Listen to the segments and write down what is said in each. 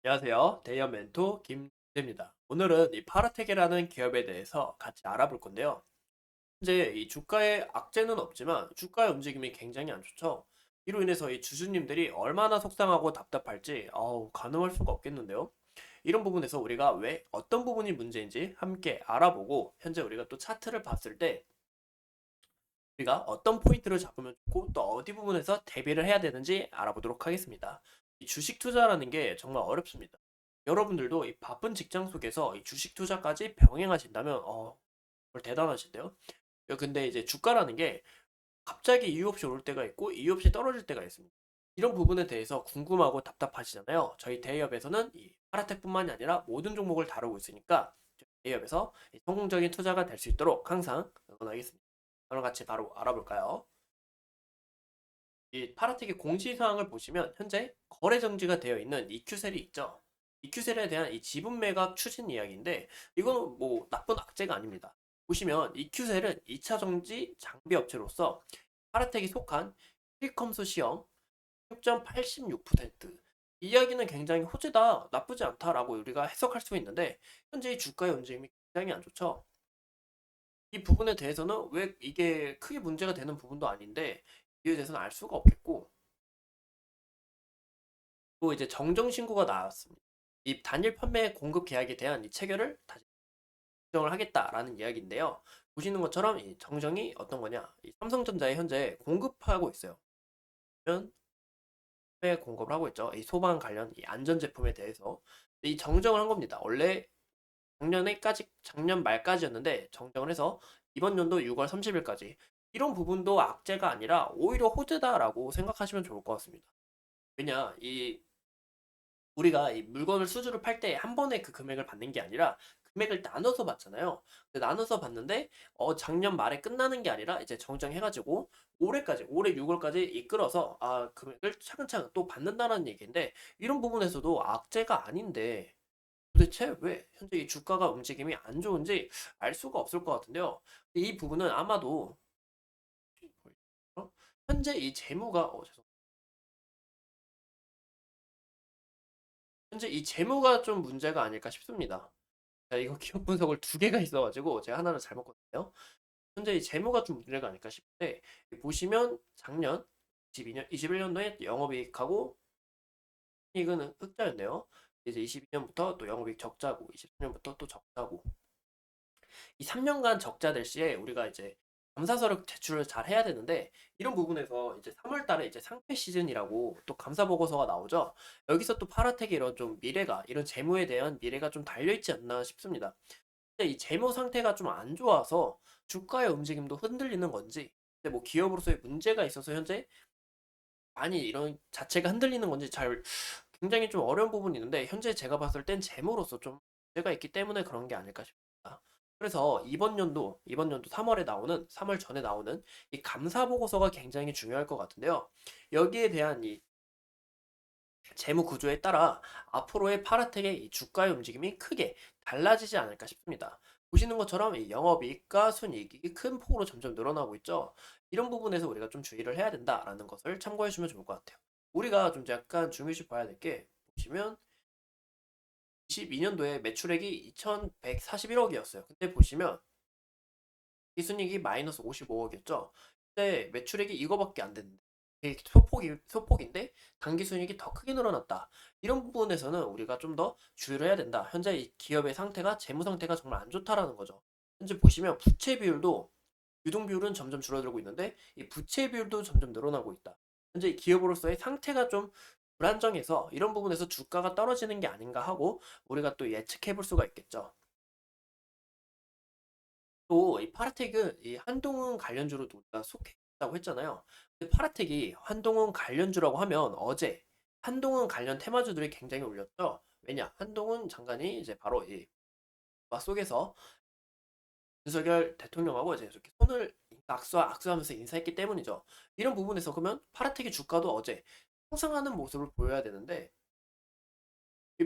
안녕하세요. 대여 멘토 김대입니다. 오늘은 이 파라텍이라는 기업에 대해서 같이 알아볼 건데요. 현재 이 주가에 악재는 없지만 주가의 움직임이 굉장히 안 좋죠. 이로 인해서 이 주주님들이 얼마나 속상하고 답답할지 가늠할 수가 없겠는데요. 이런 부분에서 우리가 왜 어떤 부분이 문제인지 함께 알아보고 현재 우리가 또 차트를 봤을 때 우리가 어떤 포인트를 잡으면 좋고 또 어디 부분에서 대비를 해야 되는지 알아보도록 하겠습니다. 이 주식 투자라는 게 정말 어렵습니다. 여러분들도 이 바쁜 직장 속에서 이 주식 투자까지 병행하신다면 정말 대단하신데요. 근데 이제 주가라는 게 갑자기 이유 없이 오를 때가 있고 이유 없이 떨어질 때가 있습니다. 이런 부분에 대해서 궁금하고 답답하시잖아요. 저희 대기업에서는 이 파라텍뿐만이 아니라 모든 종목을 다루고 있으니까 대기업에서 성공적인 투자가 될 수 있도록 항상 응원하겠습니다. 그럼 같이 바로 알아볼까요? 이 파라텍의 공시사항을 보시면 현재 거래 정지가 되어 있는 EQ셀이 있죠. EQ셀에 대한 이 지분 매각 추진 이야기인데 이거는 뭐 나쁜 악재가 아닙니다. 보시면 EQ셀은 2차 정지 장비 업체로서 파라텍이 속한 힐컴소 시형 6.86%. 이야기는 굉장히 호재다, 나쁘지 않다라고 우리가 해석할 수 있는데 현재 이 주가의 움직임이 굉장히 안 좋죠. 이 부분에 대해서는 왜 이게 크게 문제가 되는 부분도 아닌데 이에 대해서는 알 수가 없겠고 또 이제 정정 신고가 나왔습니다. 이 단일 판매 공급 계약에 대한 이 체결을 다시 정정을 하겠다라는 이야기인데요. 보시는 것처럼 이 정정이 어떤 거냐? 이 삼성전자에 현재 공급하고 있어요. 그러면 판매 공급을 하고 있죠. 이 소방 관련 이 안전 제품에 대해서 이 정정을 한 겁니다. 원래 작년 말까지였는데 정정을 해서 이번 연도 6월 30일까지 이런 부분도 악재가 아니라 오히려 호재다라고 생각하시면 좋을 것 같습니다. 왜냐, 이 우리가 이 물건을 수주를 팔 때 한 번에 그 금액을 받는 게 아니라 금액을 나눠서 받잖아요. 근데 나눠서 받는데 작년 말에 끝나는 게 아니라 이제 정정해가지고 올해까지 올해 6월까지 이끌어서 금액을 차근차근 또 받는다는 얘기인데 이런 부분에서도 악재가 아닌데 도대체 왜 현재 이 주가가 움직임이 안 좋은지 알 수가 없을 것 같은데요. 이 부분은 아마도 어? 현재 이 재무가 현재 이 재무가 좀 문제가 아닐까 싶습니다. 자, 이거 기업 분석을 두 개가 있어가지고 제가 하나를 잘못 봤네요. 현재 이 재무가 좀 문제가 아닐까 싶은데 보시면 작년 22년, 21년도에 영업이익하고 이익은 흑자였네요. 이제 22년부터 또 영업이익 적자고 23년부터 또 적자고 이 3년간 적자 될 시에 우리가 이제 감사서를 제출을 잘 해야 되는데 이런 부분에서 이제 3월 달에 이제 상패 시즌이라고 또 감사 보고서가 나오죠. 여기서 또 파라텍의 이런 좀 미래가 이런 재무에 대한 미래가 좀 달려 있지 않나 싶습니다. 근데 이 재무 상태가 좀 안 좋아서 주가의 움직임도 흔들리는 건지 근데 뭐 기업으로서의 문제가 있어서 현재 많이 이런 자체가 흔들리는 건지 잘 굉장히 좀 어려운 부분이 있는데 현재 제가 봤을 땐 재무로서 좀 문제가 있기 때문에 그런 게 아닐까 싶습니다. 그래서 이번 연도 3월에 나오는 3월 전에 나오는 이 감사 보고서가 굉장히 중요할 것 같은데요. 여기에 대한 이 재무 구조에 따라 앞으로의 파라텍의 이 주가의 움직임이 크게 달라지지 않을까 싶습니다. 보시는 것처럼 이 영업이익과 순이익이 큰 폭으로 점점 늘어나고 있죠. 이런 부분에서 우리가 좀 주의를 해야 된다라는 것을 참고해 주면 좋을 것 같아요. 우리가 좀 약간 중요시 봐야 될 게 보시면 22년도에 매출액이 2,141억이었어요. 근데 보시면 순이익이 마이너스 55억이었죠. 근데 매출액이 이거밖에 안 됐는데 소폭인데 당기순이익이 더 크게 늘어났다. 이런 부분에서는 우리가 좀 더 주의를 해야 된다. 현재 이 기업의 상태가 재무 상태가 정말 안 좋다라는 거죠. 현재 보시면 부채 비율도 유동 비율은 점점 줄어들고 있는데 이 부채 비율도 점점 늘어나고 있다. 현재 이 기업으로서의 상태가 좀 불안정해서 이런 부분에서 주가가 떨어지는 게 아닌가 하고 우리가 또 예측해 볼 수가 있겠죠. 또 이 파라텍은 이 한동훈 관련주로도 우리가 속해 있다고 했잖아요. 근데 파라텍이 한동훈 관련주라고 하면 어제 한동훈 관련 테마주들이 굉장히 올렸죠. 왜냐? 한동훈 장관이 이제 바로 이 속에서 윤석열 대통령하고 이제 이렇게 손을 악수하면서 인사했기 때문이죠. 이런 부분에서 그러면 파라텍의 주가도 어제 상승하는 모습을 보여야 되는데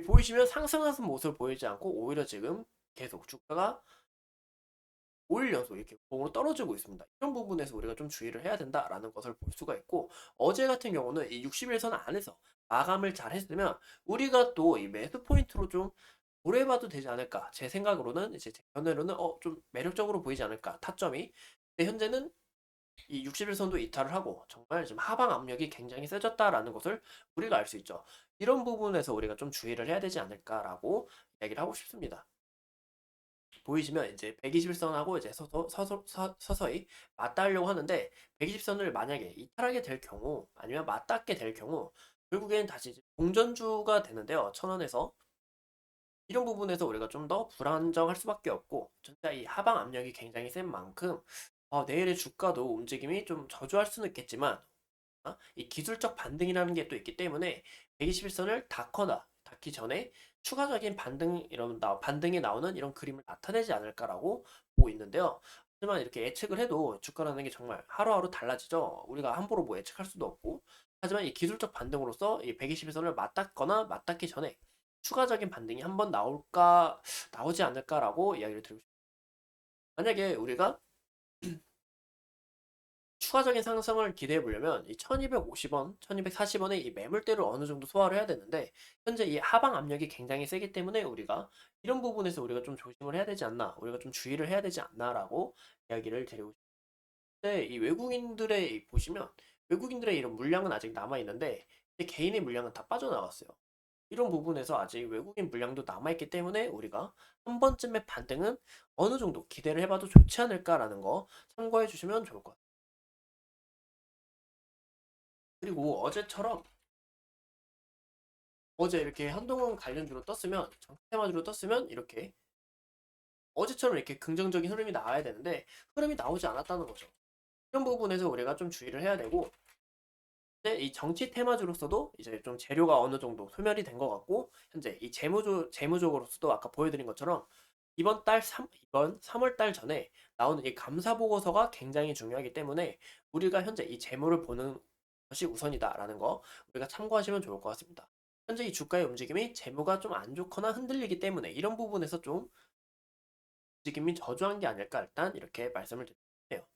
보이시면 상승하는 모습을 보이지 않고 오히려 지금 계속 주가가 5일 연속 이렇게 공으로 떨어지고 있습니다. 이런 부분에서 우리가 좀 주의를 해야 된다라는 것을 볼 수가 있고 어제 같은 경우는 이 60일선 안에서 마감을 잘 했으면 우리가 또 이 매수 포인트로 좀 고려해봐도 되지 않을까. 제 생각으로는 이제 제 견해로는 좀 매력적으로 보이지 않을까. 타점이. 근데 현재는 이 60일선도 이탈을 하고 정말 지금 하방 압력이 굉장히 세졌다라는 것을 우리가 알 수 있죠. 이런 부분에서 우리가 좀 주의를 해야 되지 않을까라고 얘기를 하고 싶습니다. 보이시면 이제 121선하고 이제 서서히 맞닿으려고 하는데 120선을 만약에 이탈하게 될 경우 아니면 맞닿게 될 경우 결국엔 다시 이제 공전주가 되는데요. 천원에서 이런 부분에서 우리가 좀 더 불안정할 수밖에 없고 진짜 이 하방 압력이 굉장히 센 만큼 내일의 주가도 움직임이 좀 저조할 수는 있겠지만 이 기술적 반등이라는 게 또 있기 때문에 121선을 닿기 전에 추가적인 반등이 나오는 이런 그림을 나타내지 않을까라고 보고 있는데요. 하지만 이렇게 예측을 해도 주가라는 게 정말 하루하루 달라지죠. 우리가 함부로 뭐 예측할 수도 없고. 하지만 이 기술적 반등으로서 이 121선을 맞닿거나 맞닿기 전에 추가적인 반등이 한번 나오지 않을까라고 이야기를 드리고 싶습니다. 만약에 우리가 추가적인 상승을 기대해 보려면 이 1250원, 1240원의 이 매물대를 어느 정도 소화를 해야 되는데 현재 이 하방 압력이 굉장히 세기 때문에 우리가 이런 부분에서 우리가 좀 조심을 해야 되지 않나, 우리가 좀 주의를 해야 되지 않나라고 이야기를 드리고 싶은데 이 보시면 외국인들의 이런 물량은 아직 남아 있는데 개인의 물량은 다 빠져나갔어요. 이런 부분에서 아직 외국인 물량도 남아있기 때문에 우리가 한 번쯤의 반등은 어느 정도 기대를 해봐도 좋지 않을까라는 거 참고해 주시면 좋을 것 같아요. 그리고 어제 이렇게 한동훈 관련주로 떴으면 정테마주로 떴으면 이렇게 어제처럼 이렇게 긍정적인 흐름이 나와야 되는데 흐름이 나오지 않았다는 거죠. 이런 부분에서 우리가 좀 주의를 해야 되고 근데 이 정치 테마주로서도 이제 좀 재료가 어느 정도 소멸이 된 것 같고 현재 이 재무적으로서도 아까 보여드린 것처럼 이번 3월 달 전에 나오는 이 감사 보고서가 굉장히 중요하기 때문에 우리가 현재 이 재무를 보는 것이 우선이다라는 거 우리가 참고하시면 좋을 것 같습니다. 현재 이 주가의 움직임이 재무가 좀 안 좋거나 흔들리기 때문에 이런 부분에서 좀 움직임이 저조한 게 아닐까 일단 이렇게 말씀을 드리네요.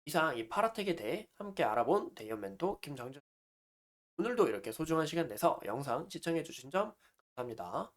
이상 이 파라텍에 대해 함께 알아본 대연 멘토 김정준 오늘도 이렇게 소중한 시간 내서 영상 시청해 주신 점 감사합니다.